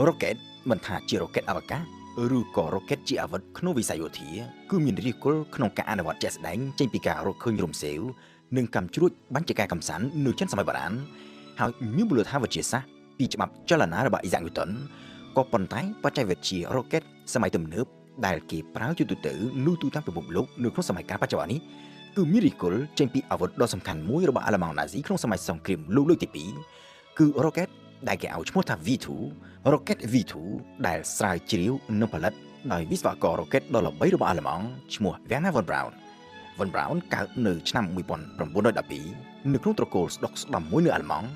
rocket មិនថាជា rocket អវកាសឬក៏ rocket ជាអាវុធក្នុងវិស័យយោធាគឺមានឫសគល់ក្នុងការអនុវត្តជាក់ស្ដែងចេញពីការរកឃើញរំសេវនិងកម្មជ្រួចបាញ់ជាការកំសាន្តនៅចិនសម័យបុរាណហើយមានមូលដ្ឋានវិទ្យាសាស្ត្រពីច្បាប់ចលនារបស់ Isaac Newton ក៏ប៉ុន្តែបច្ចេកវិទ្យា rocket សម័យទំនើបដែលគេប្រើជាទូទៅនៅទូទាំងពិភពលោកនៅក្នុងសម័យកាលបច្ចុប្បន្ននេះគឺមានឫសគល់ចេញពីអាវុធដ៏សំខាន់មួយរបស់អាល្លឺម៉ង់ណាស៊ីក្នុងសម័យសង្គ្រាមលោកលើកទី2គឺ rocket ដែលគេឲ្យឈ្មោះថា V2 rocket V2 ដែលស្រាវជ្រាវនិងផលិតដោយវិស្វករ rocket ដ៏ល្បីរបស់អាល្លឺម៉ង់ឈ្មោះ Wernher von Braun von Braun កើតនៅឆ្នាំ1912នៅក្នុងត្រកូលស្ដុកស្ដំមួយនៅអាល្លឺម៉ង់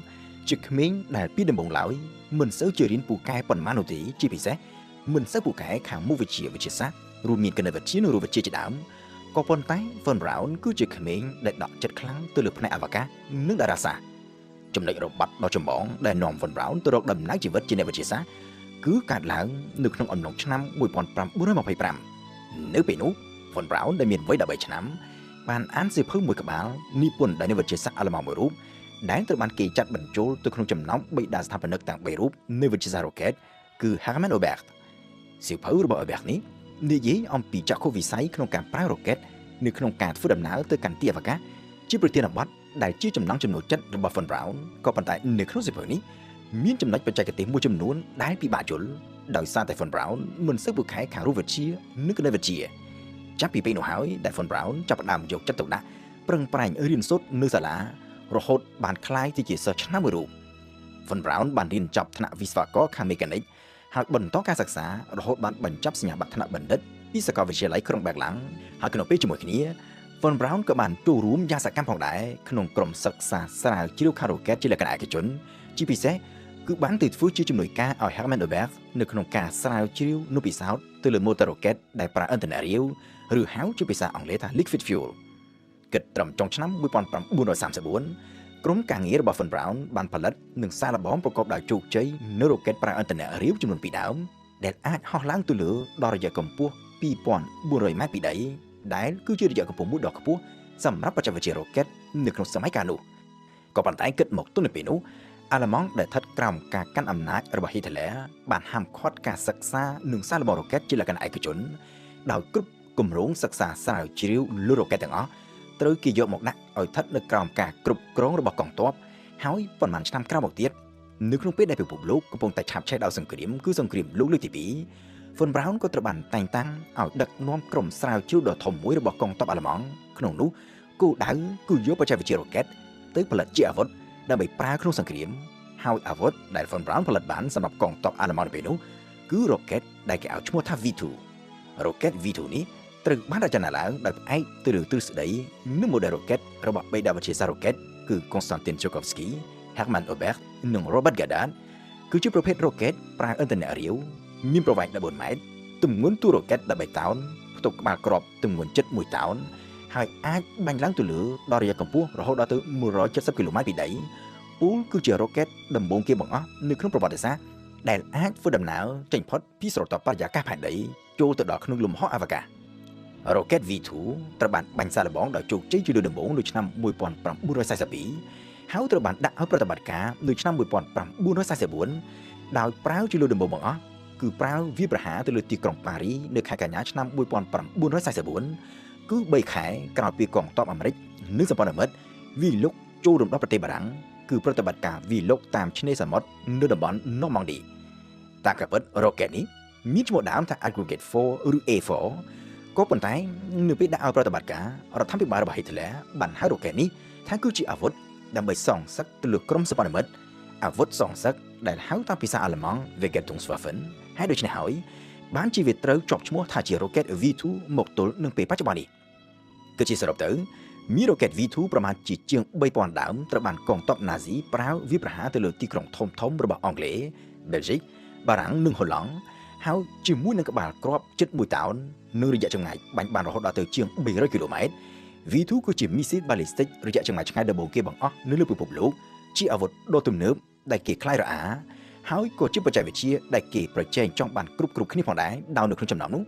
ជាក្មេងដែលពីដំបូងឡើយមិនសូវជារៀនពូកែប៉ុន្មាននោះទេជាពិសេសមិនសូវពូកែខាងមុខវិជ្ជាវិទ្យាសាស្ត្ររួមមានគណិតវិទ្យានិងរូបវិទ្យាជាដើមក៏ប៉ុន្តែ von Braun គឺជាក្មេងដែលដកចិត្តខ្លាំងទៅលើផ្នែកអវកាសនិងតារាសាស្ត្រចំណុចរបត់ដ៏ចម្បងដែលនាំ von Braun ទៅរកដំណើរជីវិតជាអ្នកវិទ្យាសាស្ត្រគឺកើតឡើងនៅក្នុងអំឡុងឆ្នាំ1925នៅពេលនោះ von Braun ដែលមានវ័យ13ឆ្នាំបានអានសៀវភៅមួយក្បាលនិពន្ធដោយអ្នកវិទ្យាសាស្ត្រអាល្លឺម៉ង់មួយរូបដែលត្រូវបានគេចាត់បញ្ចូលទៅក្នុងចំណោមបេតាស្ថាបនិកទាំង3រូបនៃវិទ្យាសាស្ត្រ rocket គឺ Hermann Oberth សៀវភៅរបស់ Oberth នេះនិយាយអំពីចក្ខុវិស័យក្នុងការប្រើ rocket នៅក្នុងការធ្វើដំណើរទៅកាន់ទីអវកាសជាប្រធានបទដែលជាចំណង់ចំណូលចិត្តរបស់ von Braun ក៏ប៉ុន្តែនៅក្នុងសៀវភៅនេះមានចំណុចបច្ចេកទេសមួយចំនួនដែលពិបាកយល់ដោយសារតែ von Braun មិនសូវពូកែខាងរូបវិទ្យានិងគណិតវិទ្យាចាប់ពីពេលនោះហើយដែល von Braun ចាប់ផ្ដើមយកចិត្តទុកដាក់ប្រឹងប្រែងរៀនសូត្រនៅសាលារហូតបានក្លាយទៅជាសិស្សឆ្នើមមួយរូប von Braun បានរៀនចប់ថ្នាក់វិស្វករខាងមេកានិកហើយបន្តការសិក្សារហូតបានបញ្ចប់សញ្ញាបត្រថ្នាក់បណ្ឌិតពីសាកលវិទ្យាល័យក្រុងបែកឡាំងហើយក្នុងពេលជាមួយគ្នា von Braun ក៏បានចូលរួមយ៉ាងសកម្មផងដែរក្នុងក្រុមសិក្សាស្រាវជ្រាវខាង rocket ជាលក្ខណៈឯកជនជាពិសេសគឺបានទៅធ្វើជាជំនួយការឲ្យ Hermann Oberth នៅក្នុងការស្រាវជ្រាវនូវពិសោធន៍ទៅលើ motor rocket ដែលប្រើឥន្ធនៈរាវឬហៅជាភាសាអង់គ្លេសថា liquid fuel គិតត្រឹមចុងឆ្នាំ1934ក្រុមការងាររបស់ von Braun បានផលិតនិងសាកល្បងប្រកបដោយជោគជ័យនៅ rocket ប្រើឥន្ធនៈរាវចំនួន2ដើមដែលអាចហោះឡើងទៅលើដល់រយៈកម្ពស់ 2400 ម៉ែត្រពីដីដែលគឺជារយៈកម្ពស់មួយដ៏ខ្ពស់សម្រាប់បច្ចេកវិទ្យា rocket នៅក្នុងសម័យកាលនោះក៏ប៉ុន្តែគិតមកទល់នៅពេលនោះអាល្លឺម៉ង់ដែលស្ថិតក្រោមការកាន់អំណាចរបស់ Hitler បានហាមឃាត់ការសិក្សានិងសាកល្បង rocket ជាលក្ខណៈឯកជនដោយគ្រប់គម្រោងសិក្សាស្រាវជ្រាវលើ rocket ទាំងអស់ត្រូវគេយកមកដាក់ឲ្យស្ថិតនៅក្រោមការគ្រប់គ្រងរបស់កងទ័ពហើយប៉ុន្មានឆ្នាំក្រោយមកទៀតនៅក្នុងពេលដែលពិភពលោកកំពុងតែឆាបឆេះដោយសង្គ្រាមគឺសង្គ្រាមលោកលើកទី2 von Braun ក៏ត្រូវបានតែងតាំងឲ្យដឹកនាំក្រុមស្រាវជ្រាវដ៏ធំមួយរបស់កងទ័ពអាល្លឺម៉ង់ក្នុងនោះគោលដៅគឺយកបច្ចេកវិទ្យា rocket ទៅផលិតជាអាវុធដើម្បីប្រើក្នុងសង្គ្រាមហើយអាវុធដែល von Braun ផលិតបានសម្រាប់កងទ័ពអាល្លឺម៉ង់នៅពេលនោះគឺ rocket ដែលគេឲ្យឈ្មោះថា V2 rocket V2 នេះត្រូវបានរចនាឡើងដោយផ្អែកទៅលើទ្រឹស្ដីនិង model rocket របស់បេតាវិទ្យាសាស្ត្រ rocket គឺ Konstantin Tsiolkovsky, Hermann Oberth និង Robert Goddard គឺជាប្រភេទ rocket ប្រើឥន្ធនៈរាវមានប្រវែង14ម៉ែត្រទម្ងន់តួ rocket 13តោនផ្ទុកក្បាលគ្រាប់ទម្ងន់ជិត1តោនហើយអាចបាញ់ឡើងទៅលើដល់រយៈកម្ពស់រហូតដល់ទៅ170គីឡូម៉ែត្រពីដីពូលគឺជា rocket ដំបូងគេបង្អស់នៅក្នុងប្រវត្តិសាស្ត្រដែលអាចធ្វើដំណើរចេញផុតពីស្រទាប់បរិយាកាសផែនដីចូលទៅដល់ក្នុងលំហអវកាស Rocket V2 ត្រូវបានបាញ់សាកល្បងដោយជោគជ័យជាលើកដំបូងនៅឆ្នាំ1942ហើយត្រូវបានដាក់ឲ្យប្រតិបត្តិការនៅឆ្នាំ1944ដោយប្រើជាលើកដំបូងបង្អស់គឺប្រើវាប្រហារទៅលើទីក្រុងប៉ារីនៅខែកញ្ញាឆ្នាំ1944គឺ3ខែក្រោយពីកងទ័ពអាមេរិកនិងសម្ព័ន្ធមិត្តវាយលុកចូលរំដោះប្រទេសបារាំងគឺប្រតិបត្តិការវាយលុកតាមឆ្នេរសមុទ្រនៅតំបន់ Normandy តាមការពិត Rocket នេះមានឈ្មោះដើមថា Aggregate 4 ឬ A4 ក៏ប៉ុន្តែនៅពេលដាក់ឲ្យប្រតិបត្តិការរដ្ឋាភិបាលរបស់ Hitler បានហៅ Rocket នេះថាគឺជាអាវុធដើម្បីសងសឹកទៅលើក្រុមសម្ព័ន្ធមិត្តអាវុធសងសឹកដែលហៅតាមភាសាអាល្លឺម៉ង់ Vergeltungswaffen ហើយដូច្នេះហើយបានជាវាត្រូវជាប់ឈ្មោះថាជា Rocket V2 មកទល់នឹងពេលបច្ចុប្បន្ននេះគឺជាសរុបទៅមាន Rocket V2 ប្រមាណជាង 3000 ដើមត្រូវបានកងទ័ពណាស៊ីប្រើវាប្រហារទៅលើទីក្រុងធំៗរបស់អង់គ្លេស Belgique បារាំងនិងហូឡង់ហើយជាមួយនឹងក្បាលគ្រាប់ជិត1តោននិងរយៈចម្ងាយបាញ់បានរហូតដល់ទៅជាង300គីឡូម៉ែត្រ V2 គឺជាមីស៊ីលបាឡីស្ទិករយៈចម្ងាយឆ្ងាយដំបូងគេបង្អស់នៅលើពិភពលោកជាអាវុធដ៏ទំនើបដែលគេខ្លាយរអាហើយក៏ជាបច្ចេកវិទ្យាដែលគេប្រជែងចង់បានគ្រប់គ្នាផងដែរដោយនៅក្នុងចំណោមនោះ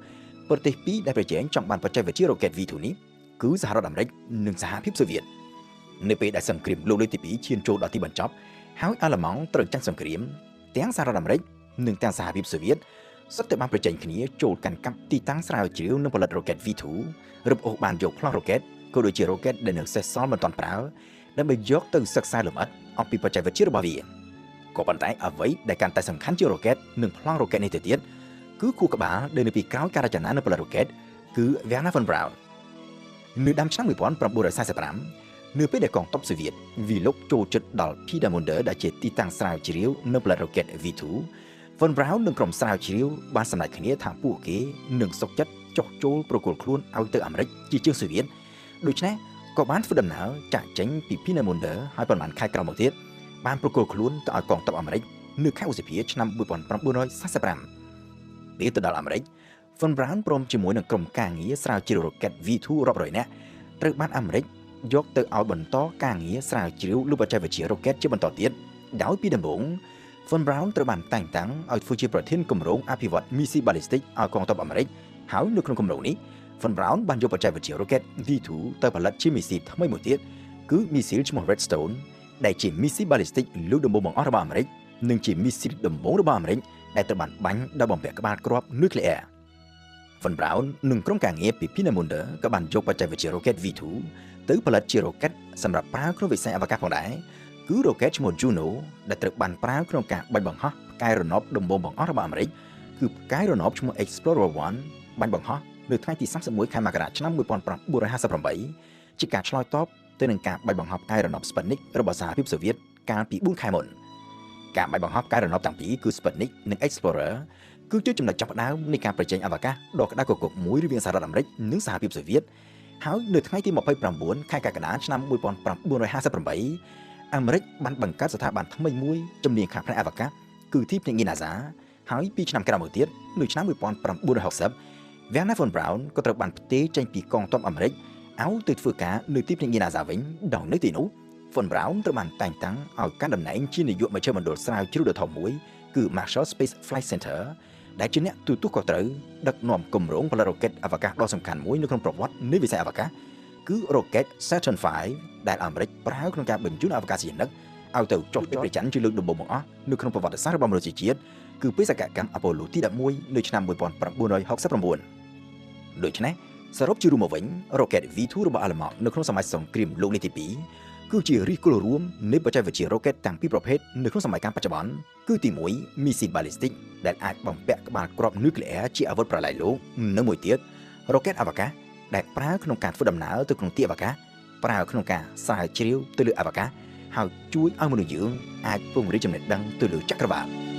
ប្រទេសពីរដែលប្រជែងចង់បានបច្ចេកវិទ្យា Rocket V2 នេះគឺសហរដ្ឋអាមេរិកនិងសហភាពសូវៀតនៅពេលដែលសង្គ្រាមលោកលើកទី2ឈានចូលដល់ទីបញ្ចប់ហើយអាល្លឺម៉ង់ត្រូវចាញ់សង្គ្រាមទាំងសហរដ្ឋអាមេរិក និងទាំងសហភាពសូវៀតសុទ្ធតែបានប្រជែងគ្នាចូលកាន់កាប់ទីតាំងស្រាវជ្រាវនិងផលិតរ៉ុកែត V2 រឹបអូសបានយកប្លង់រ៉ុកែតក៏ដូចជារ៉ុកែតដែលនៅសេសសល់មិនទាន់ប្រើដើម្បីយកទៅសិក្សាលម្អិតអំពីបច្ចេកវិទ្យារបស់វាក៏ប៉ុន្តែអ្វីដែលកាន់តែសំខាន់ជាងរ៉ុកែតនិងប្លង់រ៉ុកែតនេះទៅទៀតគឺគូក្បាលដែលនៅពីក្រោយការរចនានិងផលិតរ៉ុកែតគឺ Wernher von Braun នៅដើមឆ្នាំ1945នៅពេលដែលកងទ័ពសូវៀតវាយលុកចូលជិតដល់ Peenemünde ដែលជាទីតាំងស្រាវជ្រាវនិងផលិតរ៉ុកែត V2 von Braun និងក្រុមស្រាវជ្រាវបានសម្រេចគ្នាថាពួកគេនឹងសុខចិត្តចុះចូលប្រគល់ខ្លួនឲ្យទៅអាមេរិកជាជាងសូវៀតដូច្នេះក៏បានធ្វើដំណើរចាក់ចេញពី Peenemünde ហើយប្រហែលខែក្រោយមកទៀតបានប្រគល់ខ្លួនទៅឲ្យកងទ័ពអាមេរិកនៅខែឧសភាឆ្នាំ1945ពេលទៅដល់អាមេរិក von Braun ព្រមជាមួយនឹងក្រុមការងារស្រាវជ្រាវរ៉ុកែត V2 រាប់រយនាក់ត្រូវបានអាមេរិកយកទៅឲ្យបន្តការងារស្រាវជ្រាវលើបច្ចេកវិទ្យារ៉ុកែតជាបន្តទៀតដោយពីដំបូង von Braun ត្រូវបានតែងតាំងឲ្យធ្វើជាប្រធានគម្រោងអភិវឌ្ឍមីស៊ីបាល់ីស្ទិកឲ្យកងទ័ពអាមេរិកហើយនៅក្នុងគម្រោងនេះ von Braun បានយកបច្ចេកវិទ្យារ៉ុកែត V2 ទៅផលិតជាមីស៊ីថ្មីមួយទៀតគឺមីស៊ីលឈ្មោះ Redstone ដែលជាមីស៊ីបាល់ីស្ទិកលើកដំបូងបង្អស់របស់អាមេរិកនិងជាមីស៊ីលដំបូងរបស់អាមេរិកដែលត្រូវបានបាញ់ដោយបំពាក់ក្បាលគ្រាប់នុយក្លេអ៊ែរ von Braun និងក្រុមការងារពី Peenemünde ក៏បានយកបច្ចេកវិទ្យារ៉ុកែត V2 ទៅផលិតជារ៉ុកែតសម្រាប់ប្រើក្នុងវិស័យអវកាសផងដែរគឺរ៉ុកែតឈ្មោះ Juno ដែលត្រូវបានប្រើក្នុងការបាញ់បង្ហោះផ្កាយរណបដំបូងបង្អស់របស់អាមេរិកគឺផ្កាយរណបឈ្មោះ Explorer 1បាញ់បង្ហោះនៅថ្ងៃទី31ខែមករាឆ្នាំ1958ជាការឆ្លើយតបទៅនឹងការបាញ់បង្ហោះផ្កាយរណប Sputnik របស់សហភាពសូវៀតកាលពី4ខែមុនការបាញ់បង្ហោះផ្កាយរណបទាំងពីរគឺ Sputnik និង Explorer គឺជាចំណុចចាប់ផ្ដើមនៃការប្រជែងអវកាសដ៏ក្តៅគគុកមួយរវាងសហរដ្ឋអាមេរិកនិងសហភាពសូវៀតហើយនៅថ្ងៃទី29ខែកក្កដាឆ្នាំ1958អាមេរិកបានបង្កើតស្ថាប័នថ្មីមួយជំនាញខាងផ្នែកអវកាសគឺទីភ្នាក់ងារ NASA ហើយ2ឆ្នាំក្រោយមកទៀតនៅឆ្នាំ1960 Wernher von Braun ក៏ត្រូវបានផ្ទេរចេញពីកងទ័ពអាមេរិកឲ្យទៅធ្វើការនៅទីភ្នាក់ងារ NASA វិញដោយនៅទីនោះ von Braun ត្រូវបានតែងតាំងឲ្យកាន់តំណែងជានាយកមជ្ឈមណ្ឌលស្រាវជ្រាវដ៏ធំមួយគឺ Marshall Space Flight Center ដែលជាអ្នកទូទាស់ក៏ត្រូវដឹកនាំគម្រោងផលិតរ៉ុកែតអវកាសដ៏សំខាន់មួយនៅក្នុងប្រវត្តិនៃវិស័យអវកាសគឺរ៉ុកែត Saturn V ដែលអាមេរិកប្រើក្នុងការបញ្ជូនអវកាសយានិកឲ្យទៅចុះទៅព្រះច័ន្ទជាលើកដំបូងបង្អស់នៅក្នុងប្រវត្តិសាស្ត្ររបស់មនុស្សជាតិគឺបេសកកម្ម Apollo ទី11នៅឆ្នាំ1969ដូច្នេះសរុបជារួមមកវិញរ៉ុកែត V2 របស់អាល្លឺម៉ង់នៅក្នុងសម័យសង្គ្រាមលោកលើកទី2គឺជាឫសគល់រួមនៃបច្ចេកវិទ្យារ៉ុកែតទាំងពីរប្រភេទនៅក្នុងសម័យកាលបច្ចុប្បន្នគឺទី1 Missile Ballistic ដែលអាចបំពាក់ក្បាលគ្រាប់នុយក្លេអ៊ែរជាអាវុធប្រឡាយលោកនិងមួយទៀតរ៉ុកែតអវកាសដែលប្រើក្នុងការធ្វើដំណើរទៅក្នុងទីអវកាសប្រើក្នុងការស្រាវជ្រាវទៅលើអវកាសហើយជួយឲ្យមនុស្សយើងអាចពង្រីកចំណេះដឹងទៅលើចក្រវាឡ